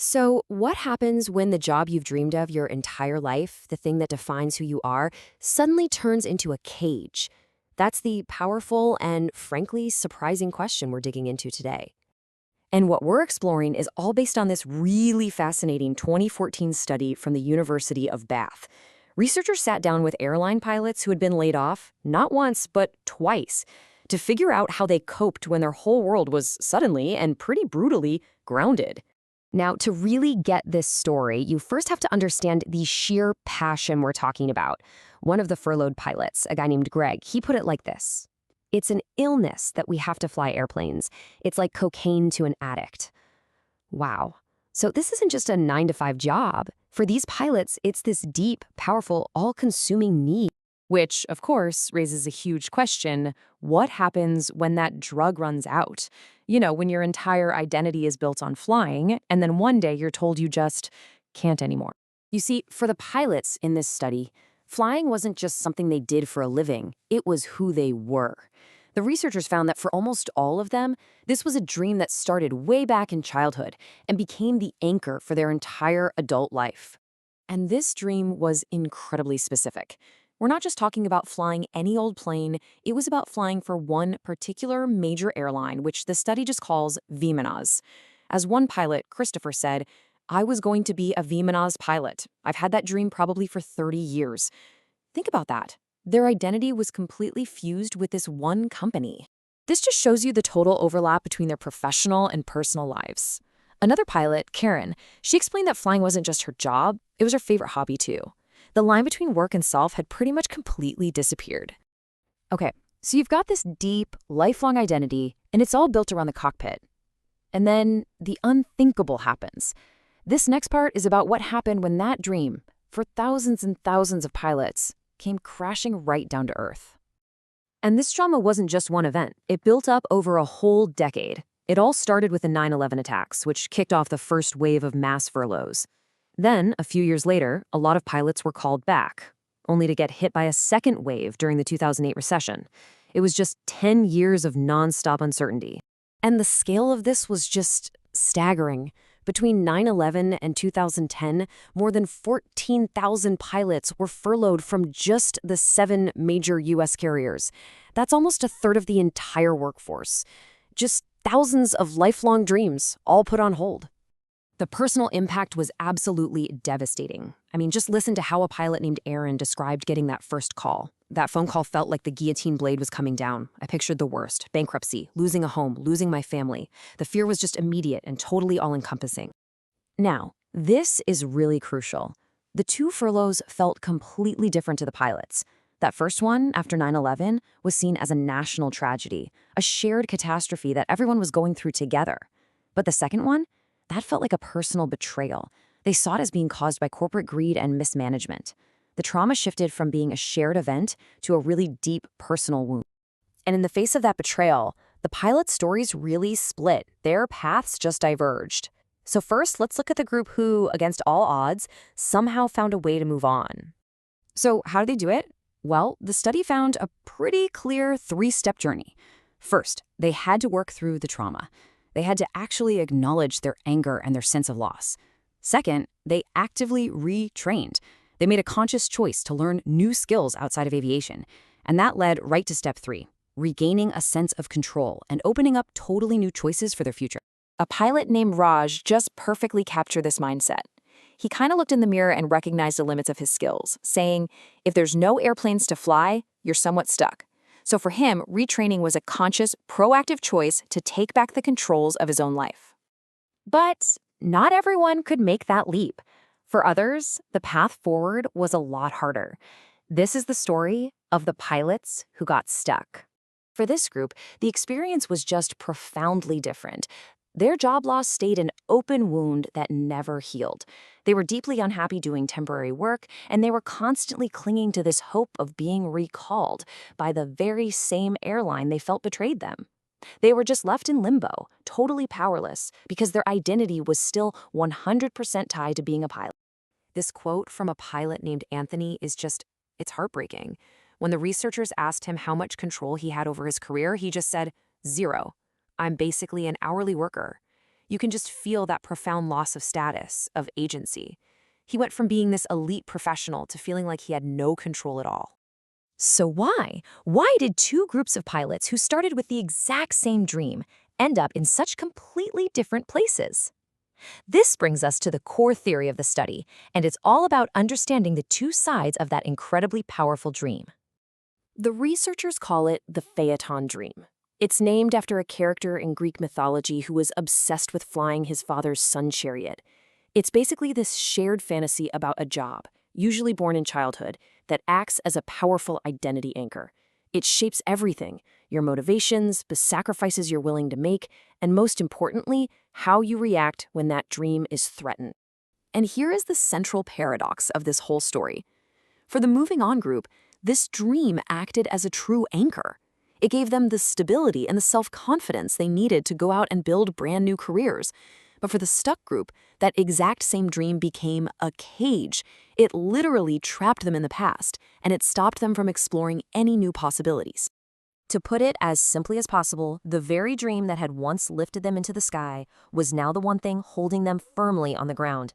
So, what happens when the job you've dreamed of your entire life, the thing that defines who you are, suddenly turns into a cage? That's the powerful and, frankly, surprising question we're digging into today. And what we're exploring is all based on this really fascinating 2014 study from the University of Bath. Researchers sat down with airline pilots who had been laid off, not once, but twice, to figure out how they coped when their whole world was suddenly and pretty brutally grounded. Now, to really get this story, you first have to understand the sheer passion we're talking about. One of the furloughed pilots, a guy named Greg, he put it like this. It's an illness that we have to fly airplanes. It's like cocaine to an addict. Wow. So this isn't just a 9-to-5 job. For these pilots, it's this deep, powerful, all-consuming need. Which, of course, raises a huge question. What happens when that drug runs out? When your entire identity is built on flying, and then one day you're told you just can't anymore. You see, for the pilots in this study, flying wasn't just something they did for a living, it was who they were. The researchers found that for almost all of them, this was a dream that started way back in childhood and became the anchor for their entire adult life. And this dream was incredibly specific. We're not just talking about flying any old plane, it was about flying for one particular major airline, which the study just calls Vimanas. As one pilot, Christopher, said, "I was going to be a Vimanas pilot. I've had that dream probably for 30 years. Think about that. Their identity was completely fused with this one company. This just shows you the total overlap between their professional and personal lives. Another pilot, Karen, she explained that flying wasn't just her job, it was her favorite hobby too. The line between work and self had pretty much completely disappeared. Okay, so you've got this deep, lifelong identity, and it's all built around the cockpit. And then the unthinkable happens. This next part is about what happened when that dream, for thousands and thousands of pilots, came crashing right down to earth. And this drama wasn't just one event. It built up over a whole decade. It all started with the 9/11 attacks, which kicked off the first wave of mass furloughs. Then, a few years later, a lot of pilots were called back, only to get hit by a second wave during the 2008 recession. It was just 10 years of nonstop uncertainty. And the scale of this was just staggering. Between 9/11 and 2010, more than 14,000 pilots were furloughed from just the 7 major U.S. carriers. That's almost a third of the entire workforce. Just thousands of lifelong dreams, all put on hold. The personal impact was absolutely devastating. I mean, just listen to how a pilot named Aaron described getting that first call. That phone call felt like the guillotine blade was coming down. I pictured the worst: bankruptcy, losing a home, losing my family. The fear was just immediate and totally all-encompassing. Now, this is really crucial. The 2 furloughs felt completely different to the pilots. That first one, after 9/11, was seen as a national tragedy, a shared catastrophe that everyone was going through together. But the second one, that felt like a personal betrayal. They saw it as being caused by corporate greed and mismanagement. The trauma shifted from being a shared event to a really deep personal wound. And in the face of that betrayal, the pilots' stories really split. Their paths just diverged. So first, let's look at the group who, against all odds, somehow found a way to move on. So how did they do it? Well, the study found a pretty clear 3-step journey. First, they had to work through the trauma. They had to actually acknowledge their anger and their sense of loss. Second, they actively retrained. They made a conscious choice to learn new skills outside of aviation. And that led right to step 3, regaining a sense of control and opening up totally new choices for their future. A pilot named Raj just perfectly captured this mindset. He kind of looked in the mirror and recognized the limits of his skills, saying, if there's no airplanes to fly, you're somewhat stuck. So for him, retraining was a conscious, proactive choice to take back the controls of his own life. But not everyone could make that leap. For others, the path forward was a lot harder. This is the story of the pilots who got stuck. For this group, the experience was just profoundly different. Their job loss stayed an open wound that never healed. They were deeply unhappy doing temporary work, and they were constantly clinging to this hope of being recalled by the very same airline they felt betrayed them. They were just left in limbo, totally powerless, because their identity was still 100% tied to being a pilot. This quote from a pilot named Anthony is just, it's heartbreaking. When the researchers asked him how much control he had over his career, he just said, 0. I'm basically an hourly worker. You can just feel that profound loss of status, of agency. He went from being this elite professional to feeling like he had no control at all. So why? Why did two groups of pilots who started with the exact same dream end up in such completely different places? This brings us to the core theory of the study, and it's all about understanding the two sides of that incredibly powerful dream. The researchers call it the Phaeton dream. It's named after a character in Greek mythology who was obsessed with flying his father's sun chariot. It's basically this shared fantasy about a job, usually born in childhood, that acts as a powerful identity anchor. It shapes everything, your motivations, the sacrifices you're willing to make, and most importantly, how you react when that dream is threatened. And here is the central paradox of this whole story. For the moving on group, this dream acted as a true anchor. It gave them the stability and the self-confidence they needed to go out and build brand new careers. But for the stuck group, that exact same dream became a cage. It literally trapped them in the past, and it stopped them from exploring any new possibilities. To put it as simply as possible, the very dream that had once lifted them into the sky was now the one thing holding them firmly on the ground.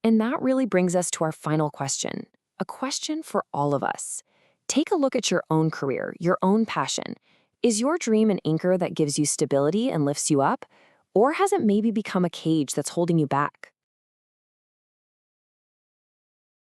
And that really brings us to our final question, a question for all of us. Take a look at your own career, your own passion. Is your dream an anchor that gives you stability and lifts you up? Or has it maybe become a cage that's holding you back?